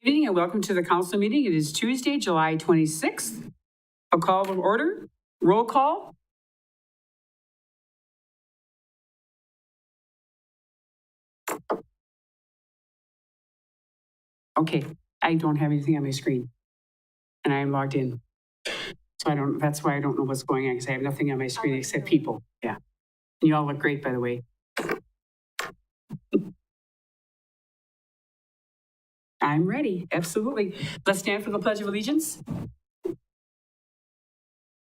Good evening and welcome to the council meeting. It is Tuesday, July 26th. A call to order. Roll call. Okay, I don't have anything on my screen and I am logged in. So that's why I don't know what's going on, because I have nothing on my screen except people. Yeah. And you all look great, by the way. I'm ready, absolutely. Let's stand for the Pledge of Allegiance.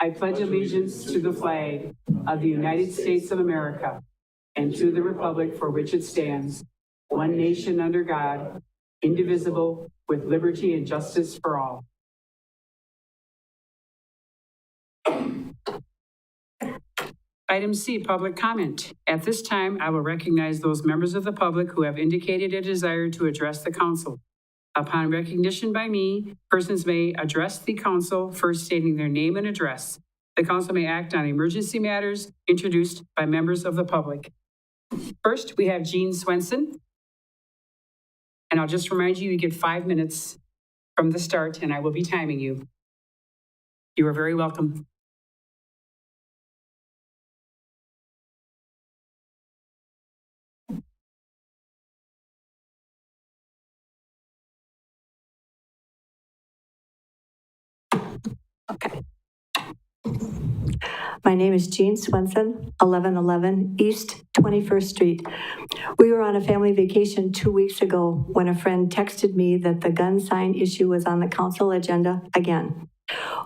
I pledge allegiance to the flag of the United States of America and to the republic for which it stands, one nation under God, indivisible, with liberty and justice for all. Item C, public comment. At this time, I will recognize those members of the public who have indicated a desire to address the council. Upon recognition by me, persons may address the council, first stating their name and address. The council may act on emergency matters introduced by members of the public. First, we have Jean Swenson. And I'll just remind you, you get 5 minutes from the start, and I will be timing you. You are very welcome. My name is Jean Swenson, 1111 East 21st Street. We were on a family vacation 2 weeks ago when a friend texted me that the gun sign issue was on the council agenda again.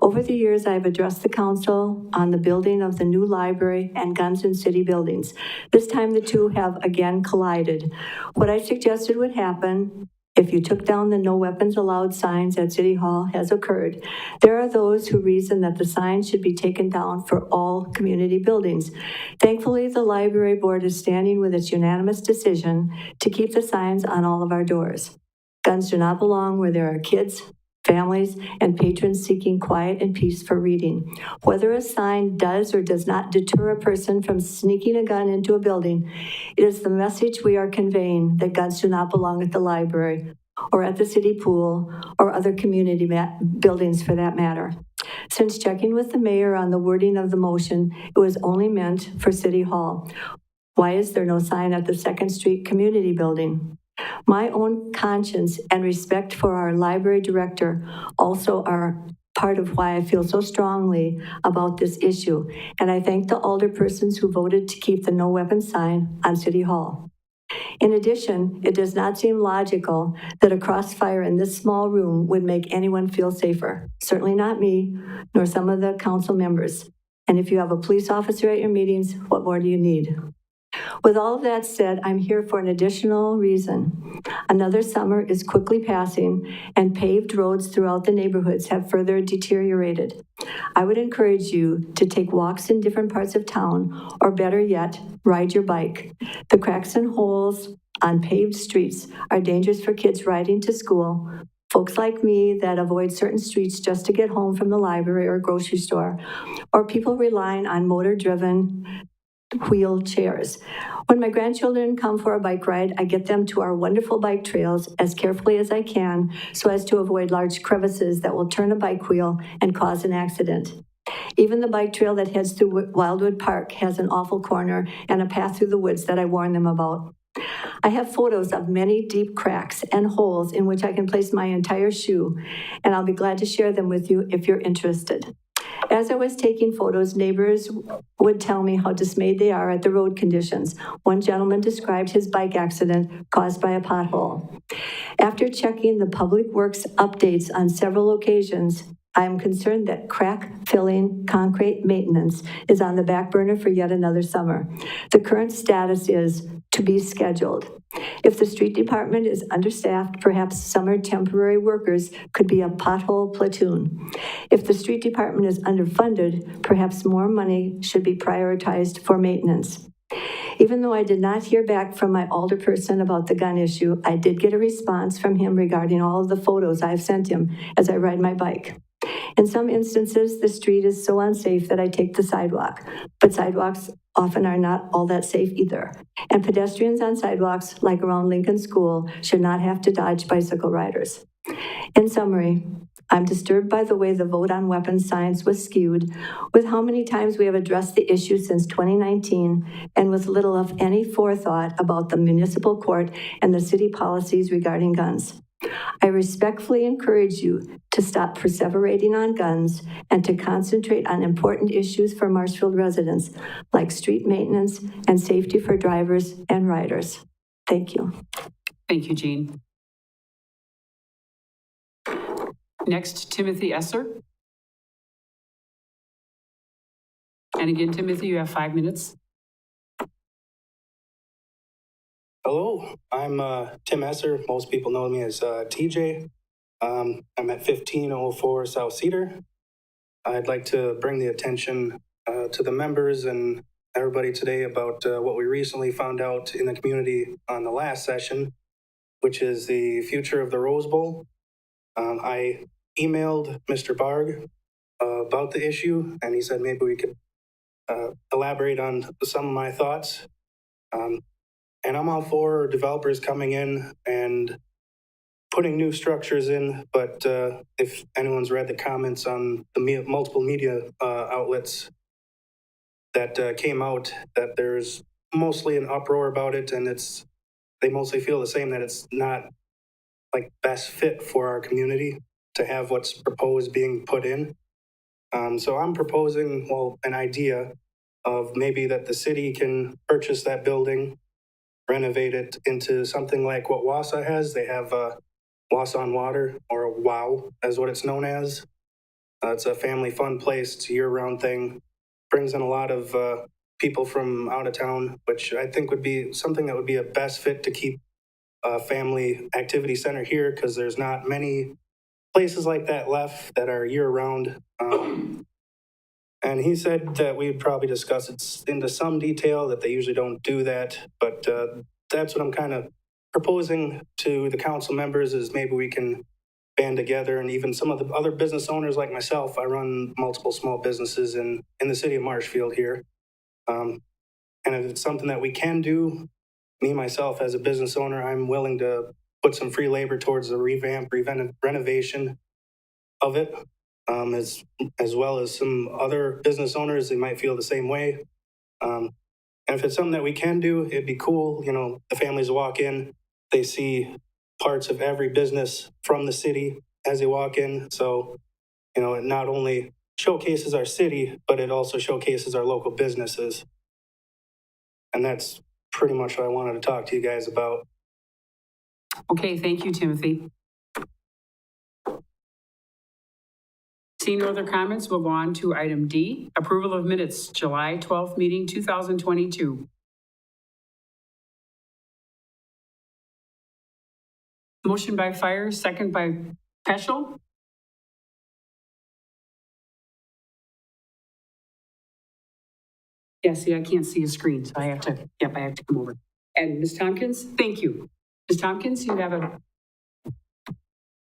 Over the years, I've addressed the council on the building of the new library and guns in city buildings. This time the two have again collided. What I suggested would happen if you took down the no weapons allowed signs at City Hall has occurred. There are those who reason that the signs should be taken down for all community buildings. Thankfully, the library board is standing with its unanimous decision to keep the signs on all of our doors. Guns do not belong where there are kids, families, and patrons seeking quiet and peace for reading. Whether a sign does or does not deter a person from sneaking a gun into a building, it is the message we are conveying that guns do not belong at the library or at the city pool or other community buildings for that matter. Since checking with the mayor on the wording of the motion, it was only meant for City Hall. Why is there no sign at the 2nd Street Community Building? My own conscience and respect for our library director also are part of why I feel so strongly about this issue, and I thank the alderpersons who voted to keep the no weapon sign on City Hall. In addition, it does not seem logical that a crossfire in this small room would make anyone feel safer. Certainly not me, nor some of the council members. And if you have a police officer at your meetings, what more do you need? With all of that said, I'm here for an additional reason. Another summer is quickly passing, and paved roads throughout the neighborhoods have further deteriorated. I would encourage you to take walks in different parts of town, or better yet, ride your bike. The cracks and holes on paved streets are dangerous for kids riding to school, folks like me that avoid certain streets just to get home from the library or grocery store, or people relying on motor-driven wheelchairs. When my grandchildren come for a bike ride, I get them to our wonderful bike trails as carefully as I can so as to avoid large crevices that will turn a bike wheel and cause an accident. Even the bike trail that heads through Wildwood Park has an awful corner and a path through the woods that I warn them about. I have photos of many deep cracks and holes in which I can place my entire shoe, and I'll be glad to share them with you if you're interested. As I was taking photos, neighbors would tell me how dismayed they are at the road conditions. One gentleman described his bike accident caused by a pothole. After checking the Public Works updates on several occasions, I am concerned that crack filling concrete maintenance is on the back burner for yet another summer. The current status is to be scheduled. If the street department is understaffed, perhaps summer temporary workers could be a pothole platoon. If the street department is underfunded, perhaps more money should be prioritized for maintenance. Even though I did not hear back from my alderperson about the gun issue, I did get a response from him regarding all of the photos I've sent him as I ride my bike. In some instances, the street is so unsafe that I take the sidewalk, but sidewalks often are not all that safe either. And pedestrians on sidewalks, like around Lincoln School, should not have to dodge bicycle riders. In summary, I'm disturbed by the way the vote on weapons science was skewed, with how many times we have addressed the issue since 2019, and with little of any forethought about the municipal court and the city policies regarding guns. I respectfully encourage you to stop perseverating on guns and to concentrate on important issues for Marshfield residents, like street maintenance and safety for drivers and riders. Thank you. Thank you, Jean. Next, Timothy Esser. And again, Timothy, you have 5 minutes. Hello, I'm Tim Esser. Most people know me as TJ. I'm at 1504 South Cedar. I'd like to bring the attention to the members and everybody today about what we recently found out in the community on the last session, which is the future of the Rose Bowl. I emailed Mr. Barg about the issue, and he said maybe we could elaborate on some of my thoughts. And I'm all for developers coming in and putting new structures in, but if anyone's read the comments on the multiple media outlets that came out, that there's mostly an uproar about it, and they mostly feel the same, that it's not like best fit for our community to have what's proposed being put in. So I'm proposing, an idea of maybe that the city can purchase that building, renovate it into something like what Wausau has. They have Wausau on Water, or WOW, as what it's known as. It's a family fun place. It's a year-round thing. Brings in a lot of people from out of town, which I think would be something that would be a best fit to keep a family activity center here, because there's not many places like that left that are year-round. And he said that we'd probably discuss it into some detail, that they usually don't do that. But that's what I'm kind of proposing to the council members, is maybe we can band together, and even some of the other business owners like myself. I run multiple small businesses in the city of Marshfield here. And if it's something that we can do, me, myself, as a business owner, I'm willing to put some free labor towards the renovation of it. As well as some other business owners, they might feel the same way. And if it's something that we can do, it'd be cool. You know, the families walk in, they see parts of every business from the city as they walk in. So, you know, it not only showcases our city, but it also showcases our local businesses. And that's pretty much what I wanted to talk to you guys about. Okay, thank you, Timothy. Seeing no other comments, we'll go on to item D, approval of minutes, July 12th meeting, 2022. Motion by Fire, second by Peschel. Yeah, see, I can't see a screen, so I have to come over. And Ms. Tompkins, thank you. Ms. Tompkins, you have a...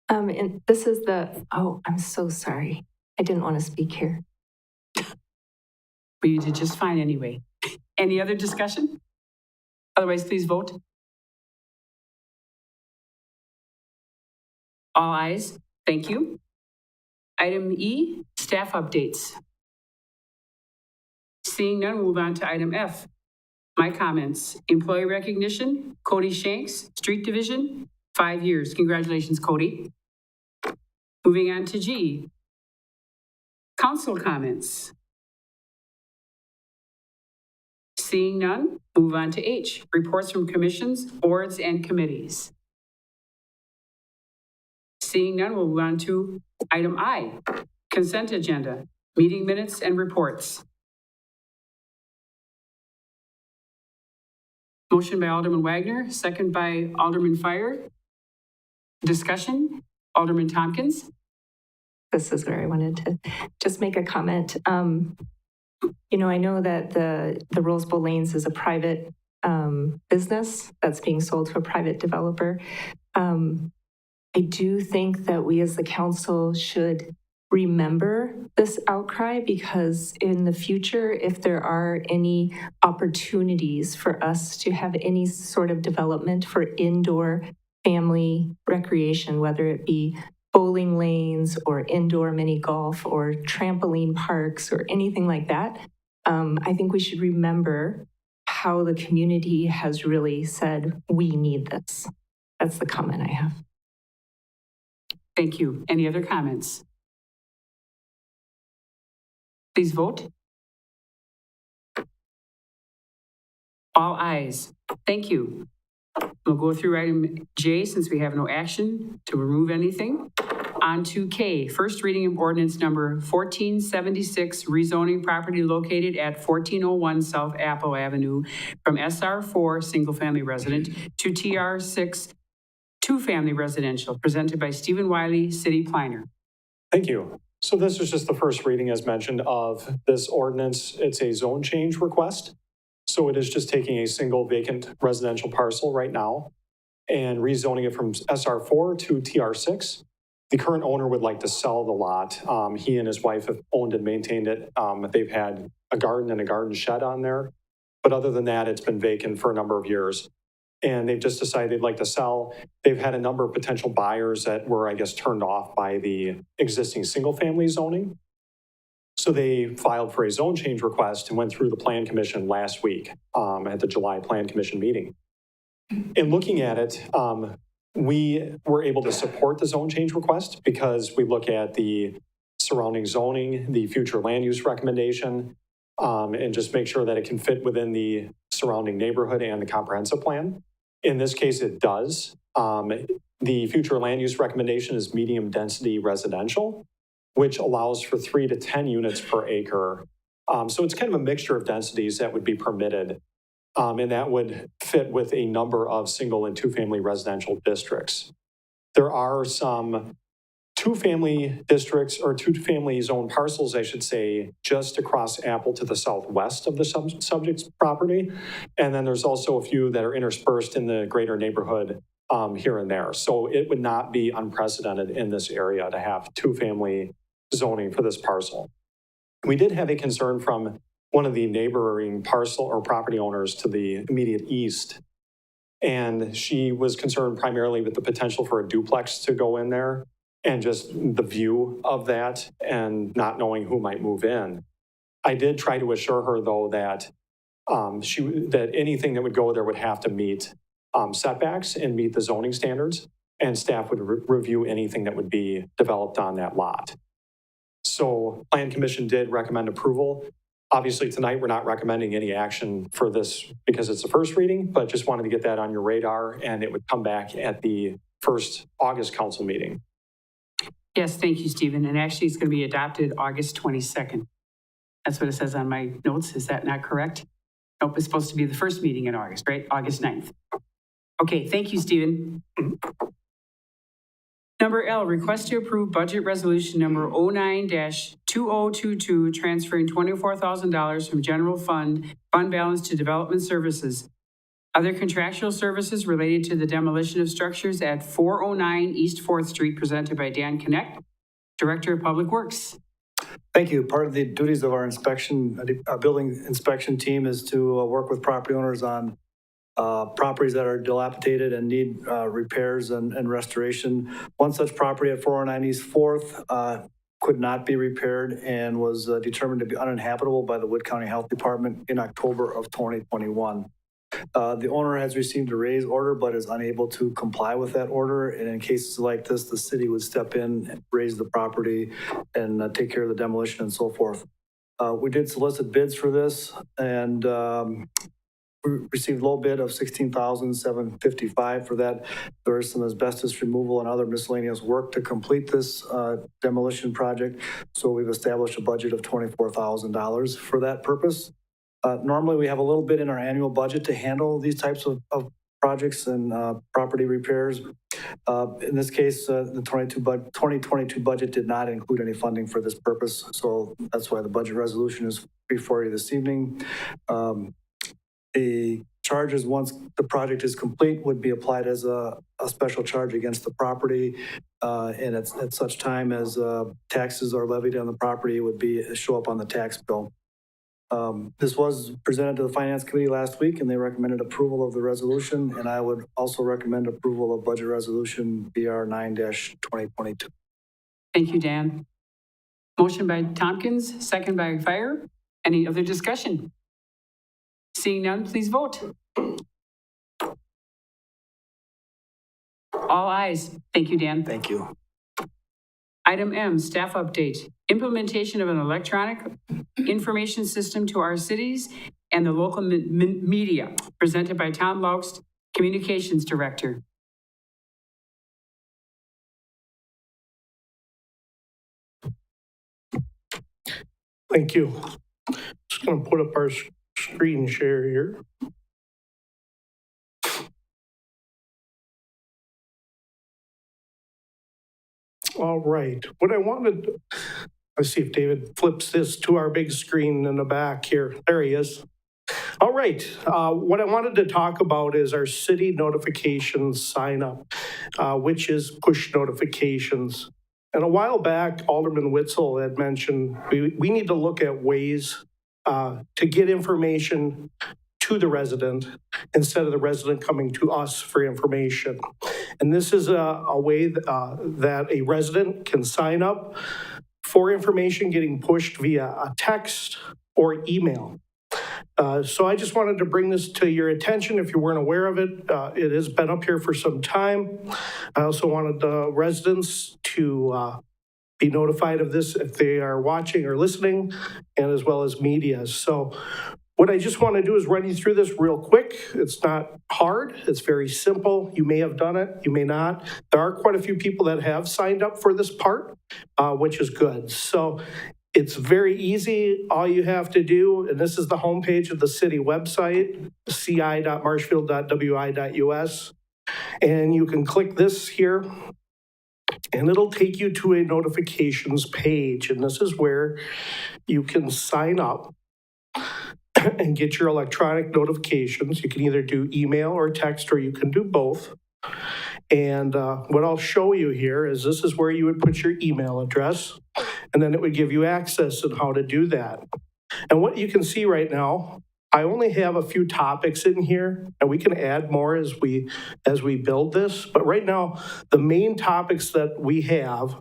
And this is I'm so sorry. I didn't want to speak here. Well, you did just fine anyway. Any other discussion? Otherwise, please vote. All ayes. Thank you. Item E, staff updates. Seeing none, we'll move on to item F. My comments. Employee recognition, Cody Shanks, Street Division, 5 years. Congratulations, Cody. Moving on to G. Council comments. Seeing none, move on to H. Reports from commissions, boards, and committees. Seeing none, we'll move on to item I. Consent agenda, meeting minutes and reports. Motion by Alderman Wagner, second by Alderman Fire. Discussion, Alderman Tompkins. This is where I wanted to just make a comment. You know, I know that the Rose Bowl Lanes is a private business that's being sold to a private developer. I do think that we as the council should remember this outcry, because in the future, if there are any opportunities for us to have any sort of development for indoor family recreation, whether it be bowling lanes or indoor mini golf or trampoline parks or anything like that. I think we should remember how the community has really said, we need this. That's the comment I have. Thank you. Any other comments? Please vote. All ayes. Thank you. We'll go through item J since we have no action to remove anything. On to K, first reading of ordinance number 1476, rezoning property located at 1401 South Apple Avenue from SR4 single family resident to TR6 two-family residential, presented by Stephen Wiley, City Planner. Thank you. So this is just the first reading, as mentioned, of this ordinance. It's a zone change request. So it is just taking a single vacant residential parcel right now and rezoning it from SR4 to TR6. The current owner would like to sell the lot. He and his wife have owned and maintained it. They've had a garden and a garden shed on there. But other than that, it's been vacant for a number of years. And they've just decided they'd like to sell. They've had a number of potential buyers that were, I guess, turned off by the existing single-family zoning. So they filed for a zone change request and went through the Plan Commission last week at the July Plan Commission meeting. In looking at it, we were able to support the zone change request because we look at the surrounding zoning, the future land use recommendation, and just make sure that it can fit within the surrounding neighborhood and the comprehensive plan. In this case, it does. The future land use recommendation is medium density residential, which allows for 3 to 10 units per acre. So it's kind of a mixture of densities that would be permitted. And that would fit with a number of single and two-family residential districts. There are some two-family districts or two-family zone parcels, I should say, just across Apple to the southwest of the subject's property. And then there's also a few that are interspersed in the greater neighborhood here and there. So it would not be unprecedented in this area to have two-family zoning for this parcel. We did have a concern from one of the neighboring parcel or property owners to the immediate east. And she was concerned primarily with the potential for a duplex to go in there and just the view of that and not knowing who might move in. I did try to assure her, though, that that anything that would go there would have to meet setbacks and meet the zoning standards, and staff would review anything that would be developed on that lot. So Plan Commission did recommend approval. Obviously, tonight, we're not recommending any action for this because it's the first reading, but just wanted to get that on your radar, and it would come back at the first August council meeting. Yes, thank you, Stephen. And actually, it's going to be adopted August 22nd. That's what it says on my notes. Is that not correct? Nope, it's supposed to be the first meeting in August, right? August 9th. Okay, thank you, Stephen. Number L, request to approve budget resolution number 09-2022, transferring $24,000 from general fund balance to development services. Other contractual services related to the demolition of structures at 409 East 4th Street, presented by Dan Connect, Director of Public Works. Thank you. Part of the duties of our building inspection team is to work with property owners on properties that are dilapidated and need repairs and restoration. One such property at 409 East 4th could not be repaired and was determined to be uninhabitable by the Wood County Health Department in October of 2021. The owner has received a raise order but is unable to comply with that order. And in cases like this, the city would step in and raise the property and take care of the demolition and so forth. We did solicit bids for this, and we received low bid of $16,755 for that. There is some asbestos removal and other miscellaneous work to complete this demolition project. So we've established a budget of $24,000 for that purpose. Normally, we have a little bit in our annual budget to handle these types of projects and property repairs. In this case, the 2022 budget did not include any funding for this purpose. So that's why the budget resolution is before you this evening. The charges, once the project is complete, would be applied as a special charge against the property. And at such time as taxes are levied on the property, it would show up on the tax bill. This was presented to the Finance Committee last week, and they recommended approval of the resolution, and I would also recommend approval of Budget Resolution BR 9-2022. Thank you, Dan. Motion by Tompkins, second by Fire. Any other discussion? Seeing none, please vote. All ayes. Thank you, Dan. Thank you. Item M, staff update. Implementation of an electronic information system to our cities and the local media, presented by Tom Laukst, Communications Director. Thank you. Just going to put up our screen share here. All right. What I wanted, let's see if David flips this to our big screen in the back here. There he is. All right. What I wanted to talk about is our city notifications sign up, which is push notifications. And a while back, Alderman Witzel had mentioned we need to look at ways to get information to the resident instead of the resident coming to us for information. And this is a way that a resident can sign up for information getting pushed via a text or email. So I just wanted to bring this to your attention if you weren't aware of it. It has been up here for some time. I also wanted the residents to be notified of this if they are watching or listening, and as well as media. So what I just want to do is run you through this real quick. It's not hard. It's very simple. You may have done it. You may not. There are quite a few people that have signed up for this part, which is good. So it's very easy. All you have to do, and this is the homepage of the city website, ci.marshfield.wi.us, and you can click this here, and it'll take you to a notifications page. And this is where you can sign up and get your electronic notifications. You can either do email or text, or you can do both. And what I'll show you here is this is where you would put your email address, and then it would give you access on how to do that. And what you can see right now, I only have a few topics in here, and we can add more as we build this. But right now, the main topics that we have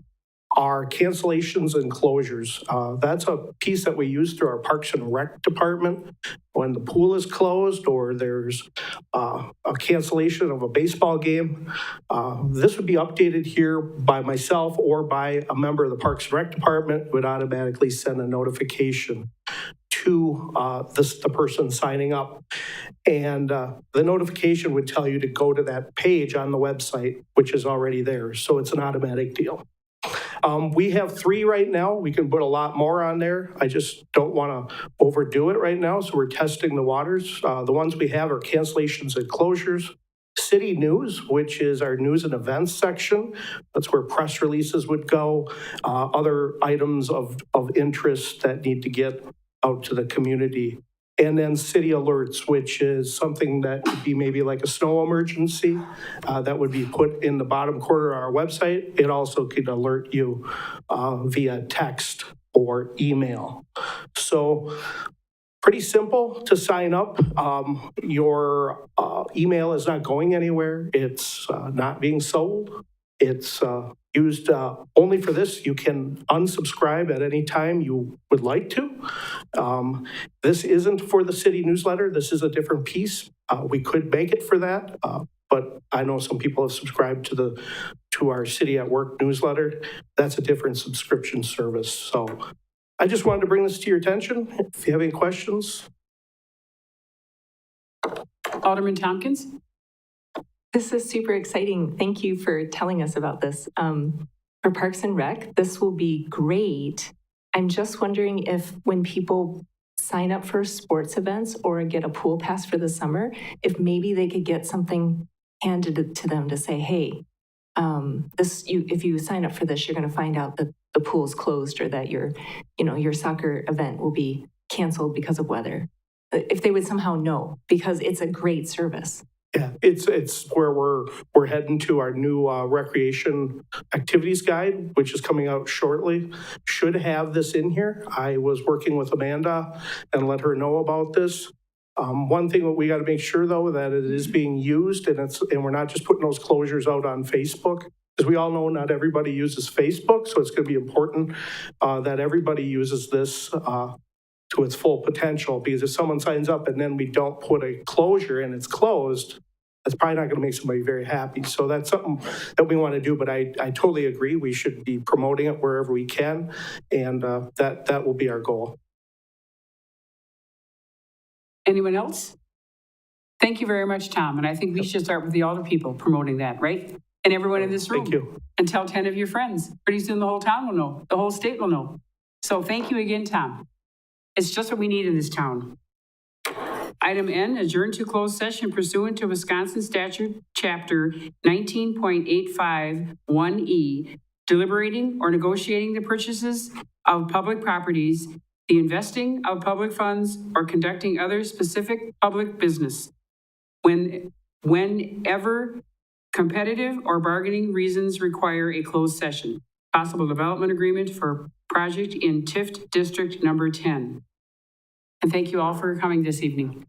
are cancellations and closures. That's a piece that we use through our Parks and Rec department. When the pool is closed or there's a cancellation of a baseball game, this would be updated here by myself or by a member of the Parks and Rec department. It would automatically send a notification to the person signing up. And the notification would tell you to go to that page on the website, which is already there. So it's an automatic deal. We have 3 right now. We can put a lot more on there. I just don't want to overdo it right now. So we're testing the waters. The ones we have are cancellations and closures. City news, which is our news and events section. That's where press releases would go. Other items of interest that need to get out to the community. And then city alerts, which is something that would be maybe like a snow emergency that would be put in the bottom corner of our website. It also could alert you via text or email. So pretty simple to sign up. Your email is not going anywhere. It's not being sold. It's used only for this. You can unsubscribe at any time you would like to. This isn't for the city newsletter. This is a different piece. We could make it for that, but I know some people have subscribed to our City at Work newsletter. That's a different subscription service. So I just wanted to bring this to your attention. If you have any questions. Alderman Tompkins? This is super exciting. Thank you for telling us about this. For Parks and Rec, this will be great. I'm just wondering if when people sign up for sports events or get a pool pass for the summer, if maybe they could get something handed to them to say, hey, if you sign up for this, you're going to find out that the pool's closed or that your soccer event will be canceled because of weather. If they would somehow know, because it's a great service. Yeah, it's where we're heading to our new recreation activities guide, which is coming out shortly. Should have this in here. I was working with Amanda and let her know about this. One thing that we got to make sure though, that it is being used and we're not just putting those closures out on Facebook. As we all know, not everybody uses Facebook, so it's going to be important that everybody uses this to its full potential, because if someone signs up and then we don't put a closure and it's closed, that's probably not going to make somebody very happy. So that's something that we want to do, but I totally agree. We should be promoting it wherever we can, and that will be our goal. Anyone else? Thank you very much, Tom. And I think we should start with the older people promoting that, right? And everyone in this room. Thank you. And tell 10 of your friends. Pretty soon the whole town will know. The whole state will know. So thank you again, Tom. It's just what we need in this town. Item N, adjourn to closed session pursuant to Wisconsin Statute Chapter 19.851E, deliberating or negotiating the purchases of public properties, the investing of public funds, or conducting other specific public business. Whenever competitive or bargaining reasons require a closed session. Possible development agreement for project in TIFT District Number 10. And thank you all for coming this evening.